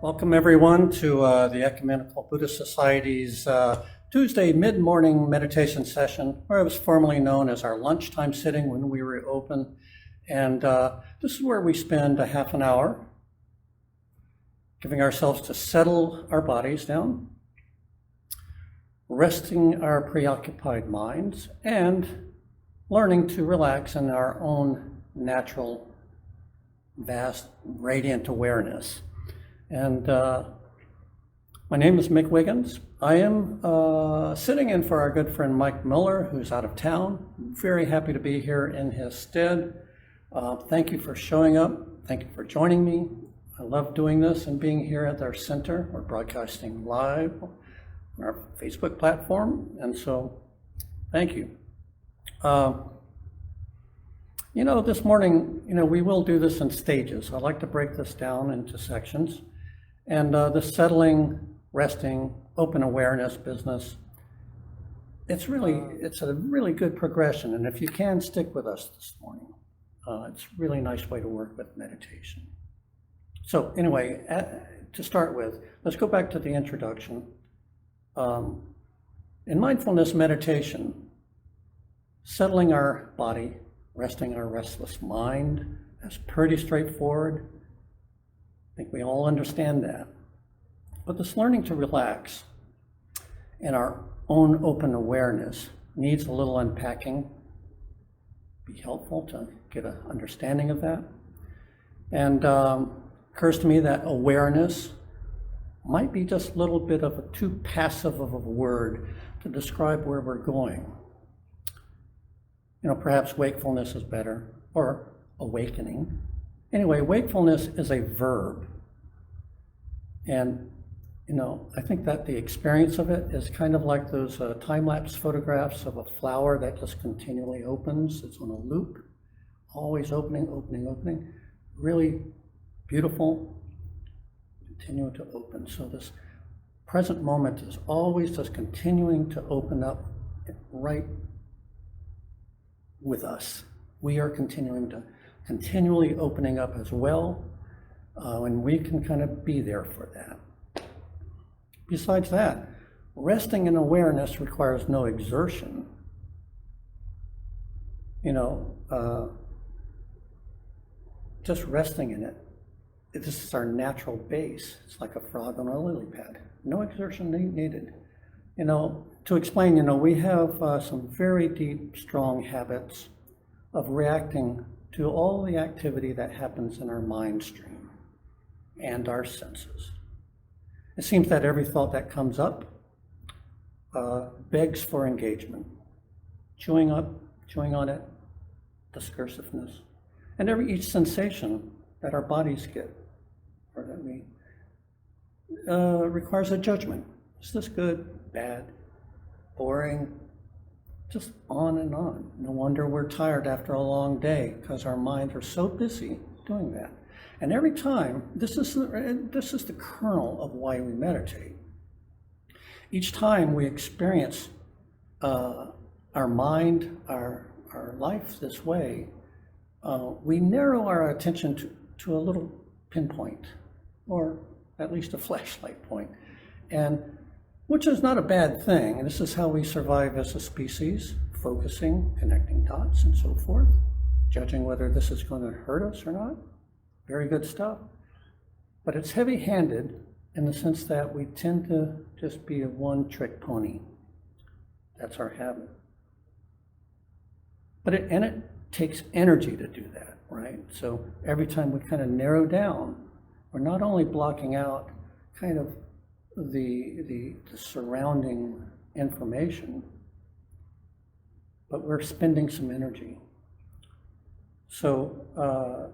Welcome everyone to the Ecumenical Buddhist Society's Tuesday mid-morning meditation session, where it was formerly known as our lunchtime sitting when we were open. And this is where we spend a half an hour giving ourselves to settle our bodies down, resting our preoccupied minds, and learning to relax in our own natural, vast, radiant awareness. And my name is Mick Wiggins. I am sitting in for our good friend Mike Miller, who's out of town. Very happy to be here in his stead. Thank you for showing up. Thank you for joining me. I love doing this and being here at our center. We're broadcasting live on our Facebook platform, and so thank you. This morning, we will do this in stages. I'd like to break this down into sections. And the settling, resting, open awareness business, it's a really good progression. And if you can, stick with us this morning. It's a really nice way to work with meditation. So anyway, to start with, let's go back to the introduction. In mindfulness meditation, settling our body, resting our restless mind, that's pretty straightforward. I think we all understand that. But this learning to relax in our own open awareness needs a little unpacking. Be helpful to get an understanding of that. And occurs to me that awareness might be just a little bit of a too passive of a word to describe where we're going. Perhaps wakefulness is better, or awakening. Anyway, wakefulness is a verb. And, I think that the experience of it is kind of like those time-lapse photographs of a flower that just continually opens. It's on a loop, always opening, opening, opening. Really beautiful, continuing to open. So this present moment is always just continuing to open up right with us. We are continually opening up as well, and we can kind of be there for that. Besides that, resting in awareness requires no exertion. Just resting in it. This is our natural base. It's like a frog on a lily pad. No exertion needed. To explain, we have some very deep, strong habits of reacting to all the activity that happens in our mind stream and our senses. It seems that every thought that comes up begs for engagement, chewing on it, discursiveness, and each sensation that our bodies get, or that we requires a judgment. Is this good, bad, boring? Just on and on. No wonder we're tired after a long day, because our minds are so busy doing that. And every time, this is the kernel of why we meditate. Each time we experience our mind, our life this way, we narrow our attention to a little pinpoint, or at least a flashlight point, and which is not a bad thing. And this is how we survive as a species, focusing, connecting dots, and so forth, judging whether this is going to hurt us or not. Very good stuff. But it's heavy-handed in the sense that we tend to just be a one-trick pony. That's our habit. But it takes energy to do that, right? So every time we kind of narrow down, we're not only blocking out kind of the surrounding information, but we're spending some energy. So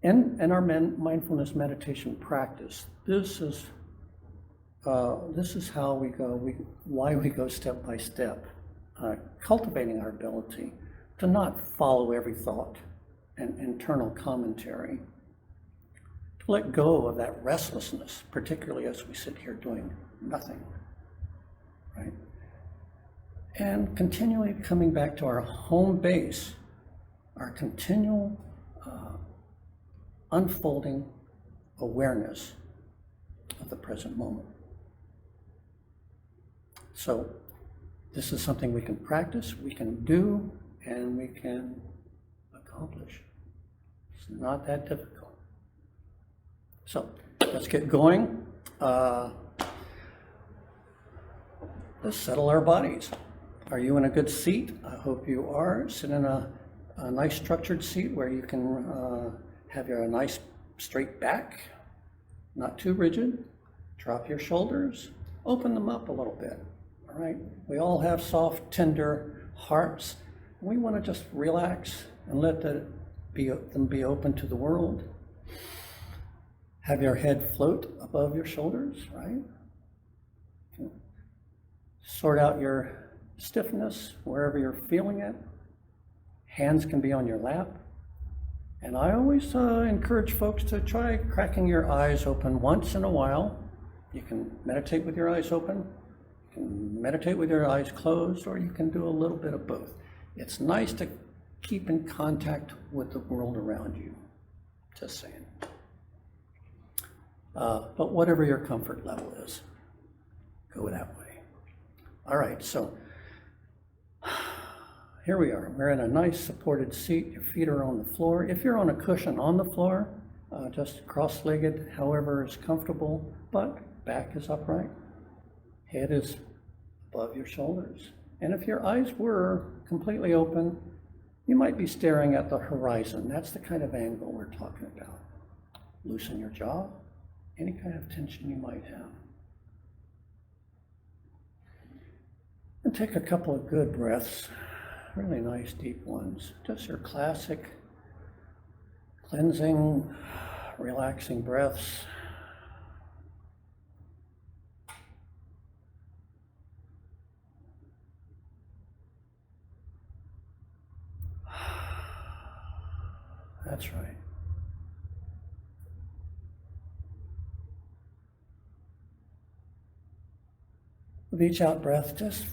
in our mindfulness meditation practice, this is how we go. Why we go step by step, cultivating our ability to not follow every thought and internal commentary. To let go of that restlessness, particularly as we sit here doing nothing, right? And continually coming back to our home base, our continual unfolding awareness of the present moment. So this is something we can practice, we can do, and we can accomplish. It's not that difficult. So let's get going. Let's settle our bodies. Are you in a good seat? I hope you are. Sit in a nice structured seat where you can have a nice straight back, not too rigid. Drop your shoulders, open them up a little bit. All right, we all have soft, tender hearts. We want to just relax and let them be open to the world. Have your head float above your shoulders, right? Sort out your stiffness wherever you're feeling it. Hands can be on your lap. And I always encourage folks to try cracking your eyes open once in a while. You can meditate with your eyes open. You can meditate with your eyes closed, or you can do a little bit of both. It's nice to keep in contact with the world around you. Just saying. But whatever your comfort level is, go that way. All right, so here we are. We're in a nice supported seat. Your feet are on the floor. If you're on a cushion on the floor, just cross-legged, however is comfortable, but back is upright. Head is above your shoulders. And if your eyes were completely open, you might be staring at the horizon. That's the kind of angle we're talking about. Loosen your jaw, any kind of tension you might have. And take a couple of good breaths, really nice deep ones. Just your classic cleansing, relaxing breaths. That's right. With each out breath, just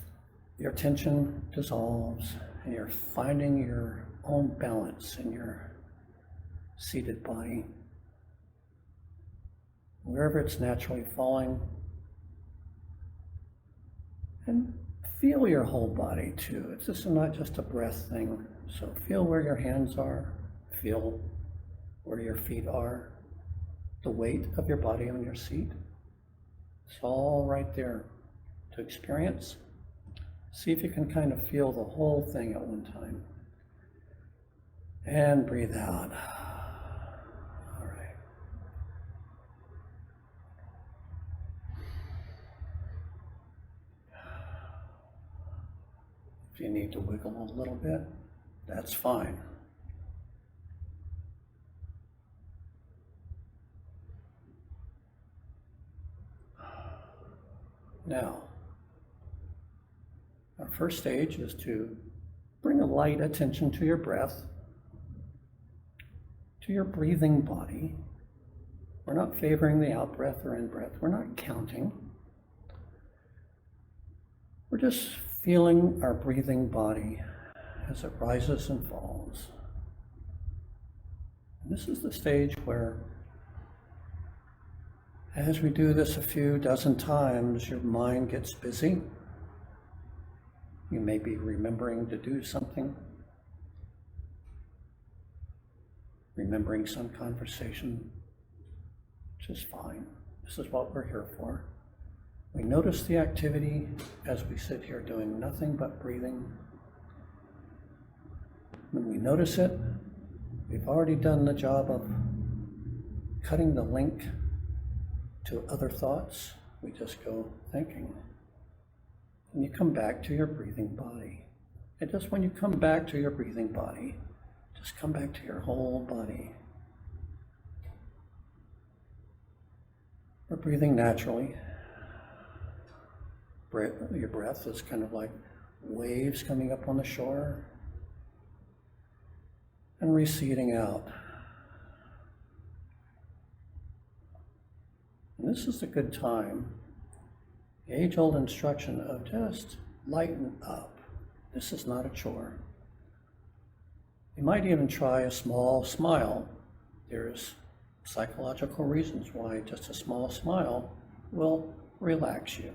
your tension dissolves and you're finding your own balance in your seated body. Wherever it's naturally falling. And feel your whole body too. It's just not just a breath thing. So feel where your hands are. Feel where your feet are. The weight of your body on your seat. It's all right there to experience. See if you can kind of feel the whole thing at one time. And breathe out. All right. If you need to wiggle a little bit, that's fine. Now, our first stage is to bring a light attention to your breath, to your breathing body. We're not favoring the out breath or in breath. We're not counting. We're just feeling our breathing body as it rises and falls. And this is the stage where, as we do this a few dozen times, your mind gets busy. You may be remembering to do something, remembering some conversation, which is fine. This is what we're here for. We notice the activity as we sit here doing nothing but breathing. When we notice it, we've already done the job of cutting the link to other thoughts. We just go thinking. And you come back to your breathing body. And just when you come back to your breathing body, just come back to your whole body. We're breathing naturally. Your breath is kind of like waves coming up on the shore and receding out. And this is a good time. The age-old instruction of just lighten up. This is not a chore. You might even try a small smile. There's psychological reasons why just a small smile will relax you.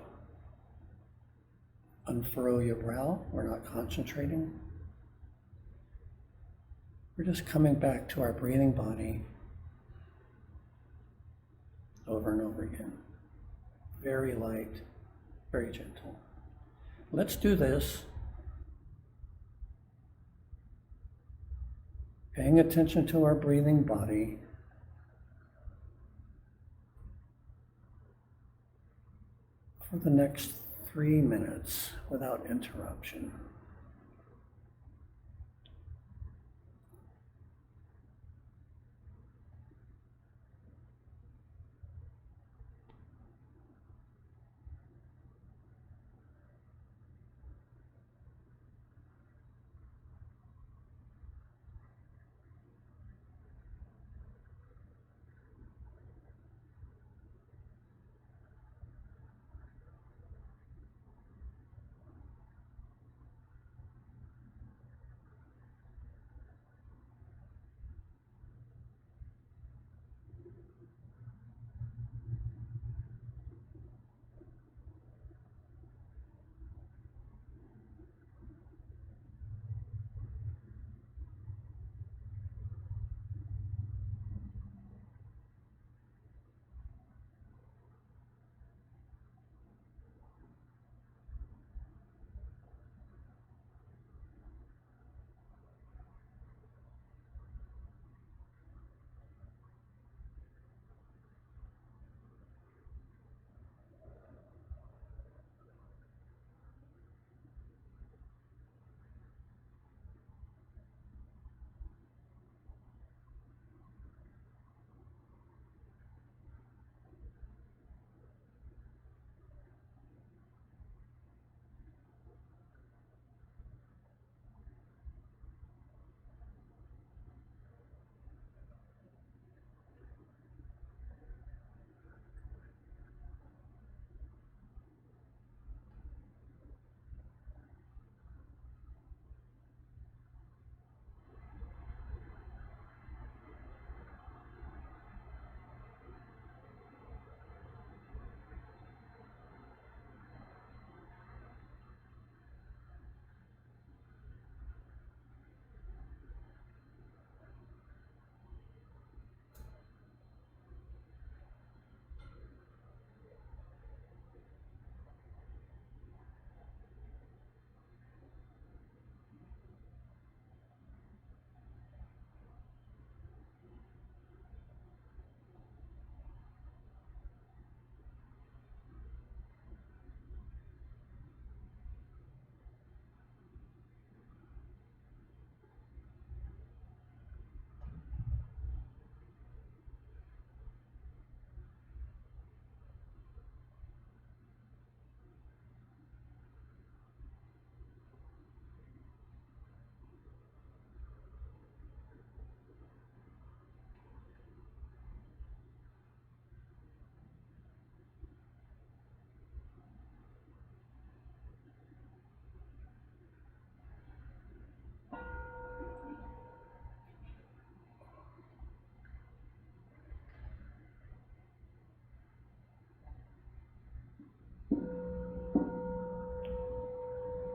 Unfurrow your brow. We're not concentrating. We're just coming back to our breathing body over and over again. Very light, very gentle. Let's do this. Paying attention to our breathing body. For the next 3 minutes without interruption.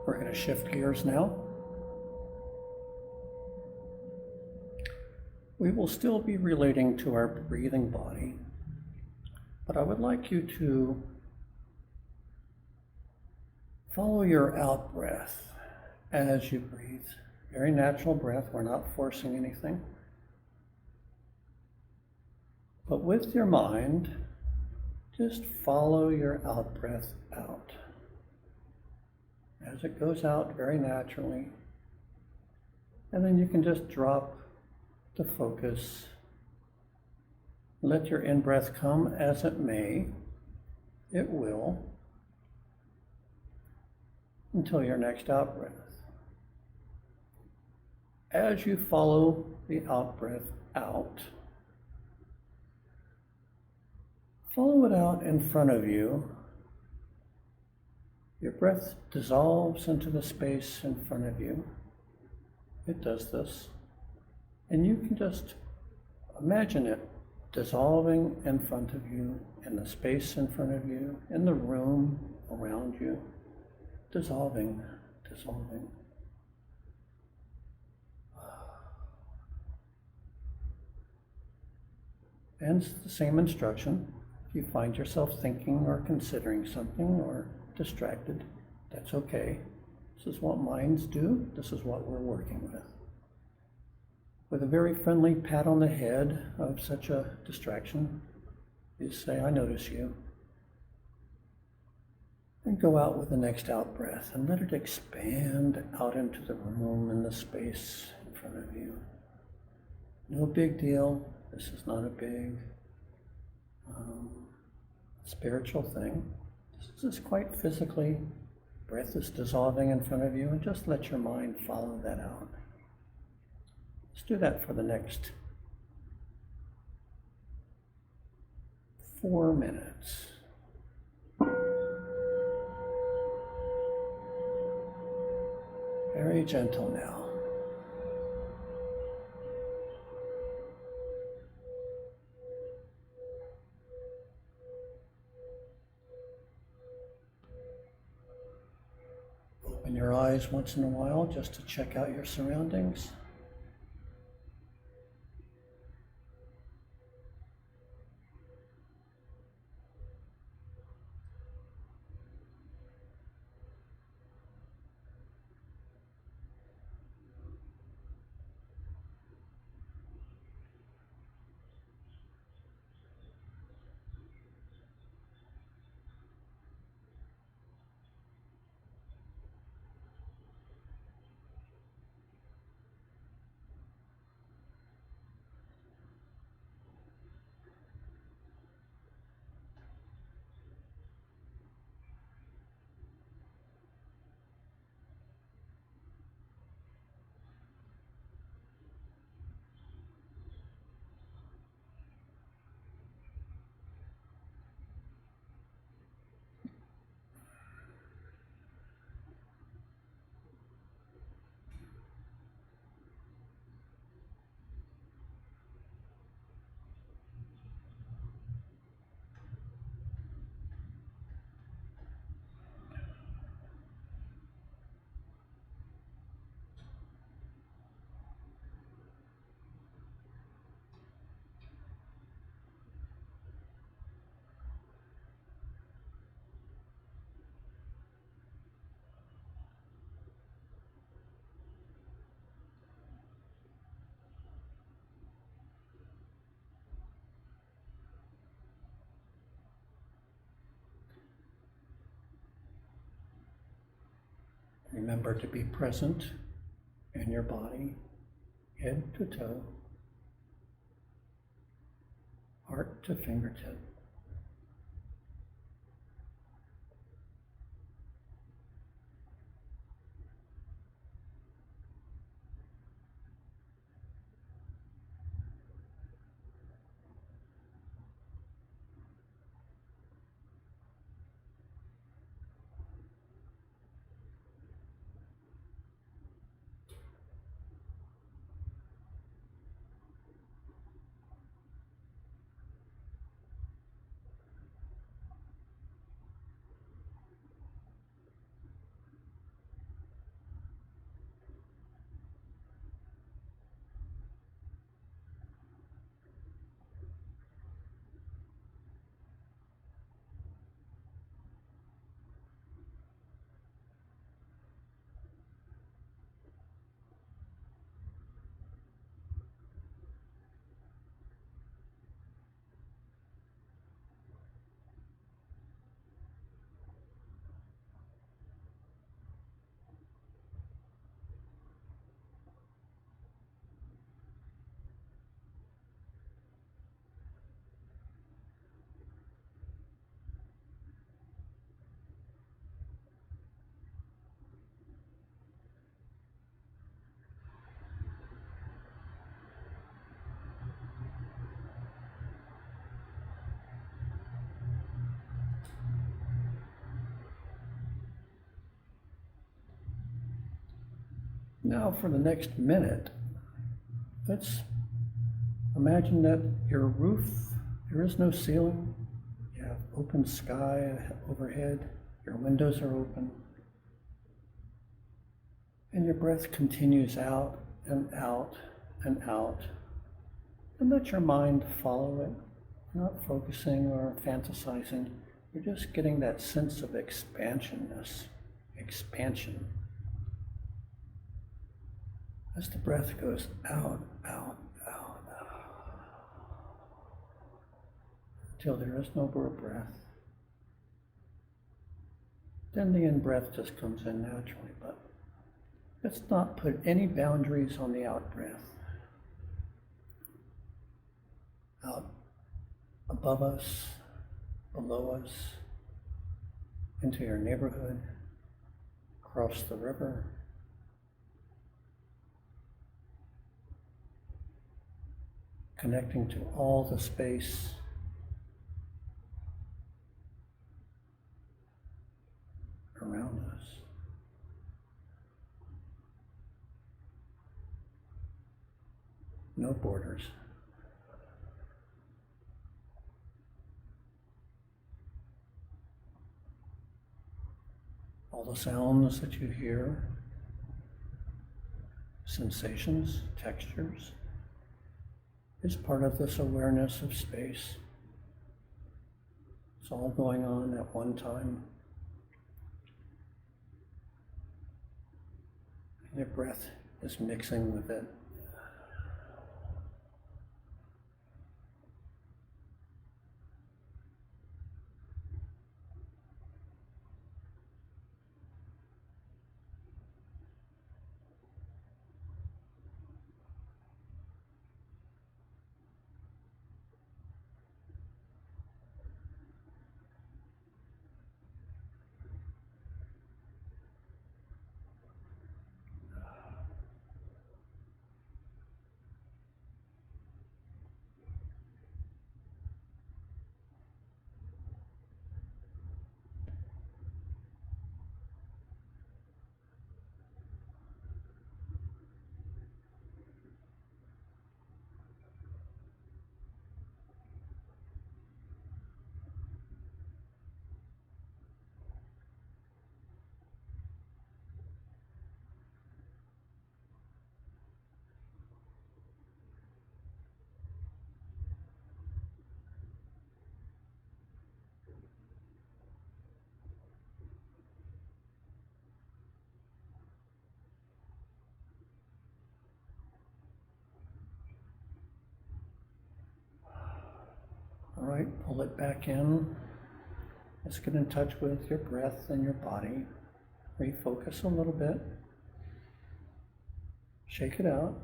We're going to shift gears now. We will still be relating to our breathing body, but I would like you to follow your out breath as you breathe. Very natural breath, we're not forcing anything. But with your mind, just follow your out breath out. As it goes out very naturally. And then you can just drop the focus. Let your in-breath come as it may. It will. Until your next out-breath. As you follow the out-breath out, follow it out in front of you. Your breath dissolves into the space in front of you. It does this. And you can just imagine it dissolving in front of you, in the space in front of you, in the room around you, dissolving, dissolving. And it's the same instruction. If you find yourself thinking or considering something or distracted, that's okay. This is what minds do. This is what we're working with. With a very friendly pat on the head of such a distraction, you say, I notice you. And go out with the next out breath and let it expand out into the room and the space in front of you. No big deal. This is not a big spiritual thing. This is quite physically. Breath is dissolving in front of you, and just let your mind follow that out. Let's do that for the next 4 minutes. Very gentle now. Open your eyes once in a while just to check out your surroundings. Remember to be present in your body, head to toe, heart to fingertip. Now for the next minute, let's Imagine that your roof, there is no ceiling. You have open sky overhead. Your windows are open. And your breath continues out and out and out. And let your mind follow it. You're not focusing or fantasizing. You're just getting that sense of expansion. As the breath goes out, out, out, until there is no more breath. Then the in-breath just comes in naturally, but let's not put any boundaries on the out-breath. Out above us, below us, into your neighborhood, across the river, connecting to all the space around us. No borders. All the sounds that you hear, sensations, textures, is part of this awareness of space. It's all going on at one time. And your breath is mixing with it. All right, pull it back in. Let's get in touch with your breath and your body. Refocus a little bit. Shake it out.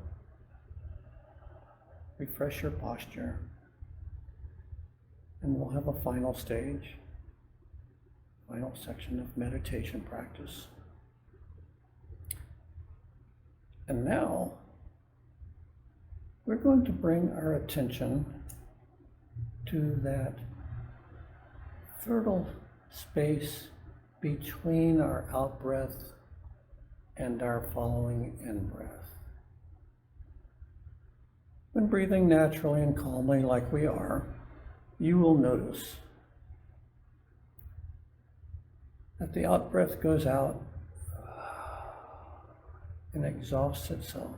Refresh your posture. And we'll have a final stage, final section of meditation practice. And now, we're going to bring our attention to that fertile space between our out-breath and our following in-breath. When breathing naturally and calmly like we are, you will notice that the out-breath goes out and exhausts itself.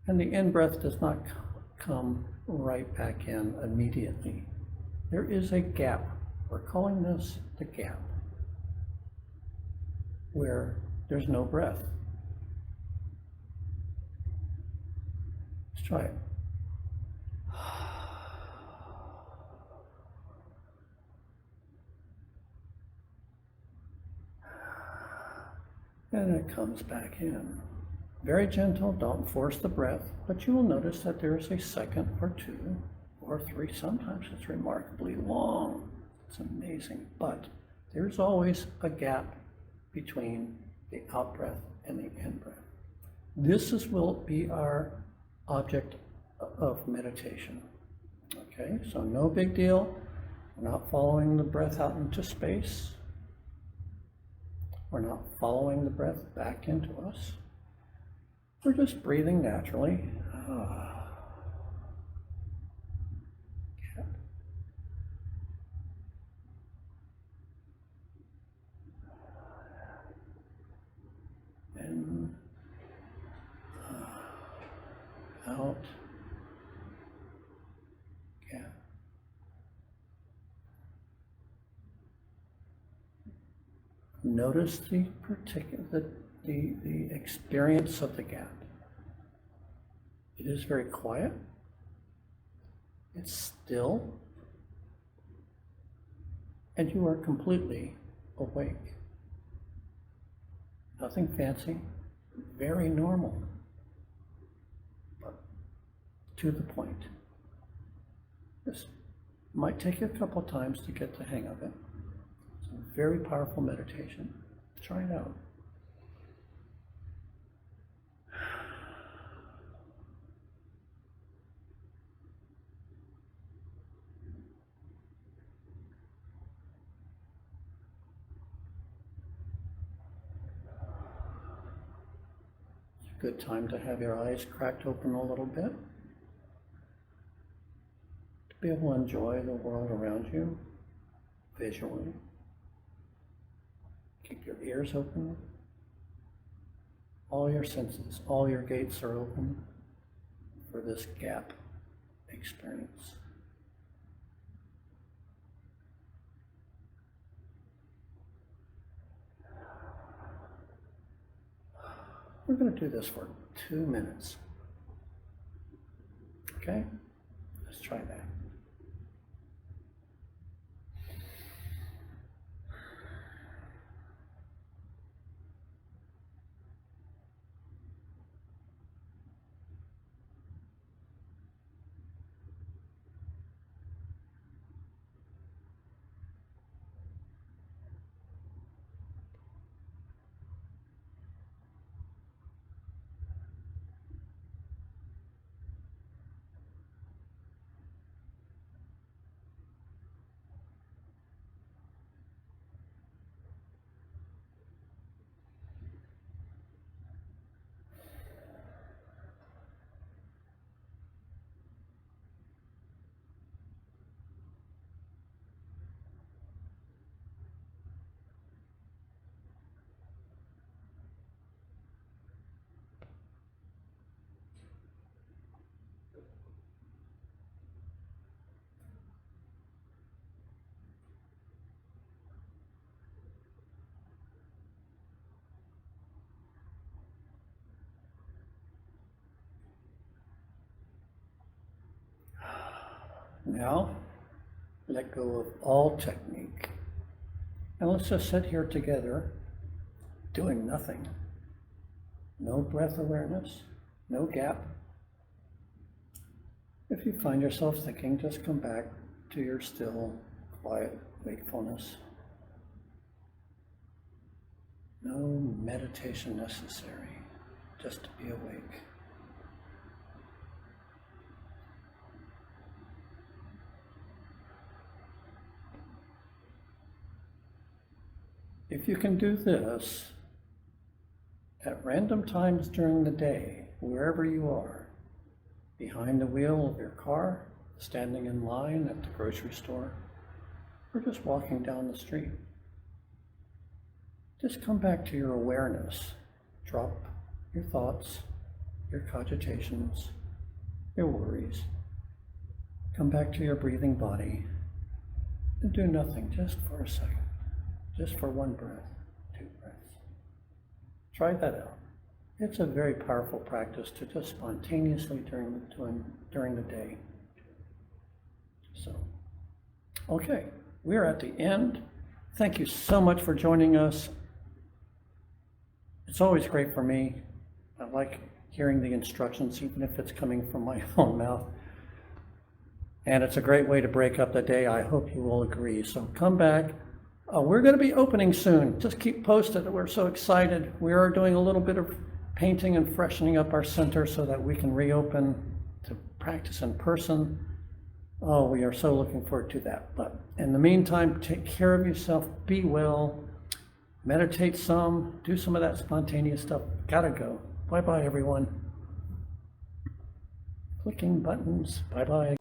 And the in-breath does not come right back in immediately. There is a gap. We're calling this the gap, where there's no breath. Let's try it. And it comes back in. Very gentle, don't force the breath, but you will notice that there is a second or two or three. Sometimes it's remarkably long. It's amazing, but there's always a gap between the out-breath and the in-breath. This will be our object of meditation. Okay, so no big deal. We're not following the breath out into space. We're not following the breath back into us. We're just breathing naturally. Gap. In, out, gap. Notice the particular, the experience of the gap. It is very quiet. It's still. And you are completely awake. Nothing fancy, very normal, but to the point. This might take you a couple times to get the hang of it. It's a very powerful meditation. Try it out. Good time to have your eyes cracked open a little bit, to be able to enjoy the world around you visually. Keep your ears open. All your senses, all your gates are open for this gap experience. We're going to do this for 2 minutes. Okay? Let's try that. Now, let go of all technique. And let's just sit here together, doing nothing. No breath awareness, no gap. If you find yourself thinking, just come back to your still, quiet wakefulness. No meditation necessary, just to be awake. If you can do this at random times during the day, wherever you are, behind the wheel of your car, standing in line at the grocery store, or just walking down the street, just come back to your awareness. Drop your thoughts, your cogitations, your worries. Come back to your breathing body and do nothing just for a second. Just for 1 breath, 2 breaths. Try that out. It's a very powerful practice to just spontaneously during the day. So, okay, we're at the end. Thank you so much for joining us. It's always great for me. I like hearing the instructions, even if it's coming from my own mouth. And it's a great way to break up the day. I hope you will agree. So come back. We're going to be opening soon. Just keep posted. We're so excited. We are doing a little bit of painting and freshening up our center so that we can reopen to practice in person. Oh, we are so looking forward to that. But in the meantime, take care of yourself. Be well. Meditate some. Do some of that spontaneous stuff. Gotta go. Bye-bye, everyone. Clicking buttons. Bye-bye.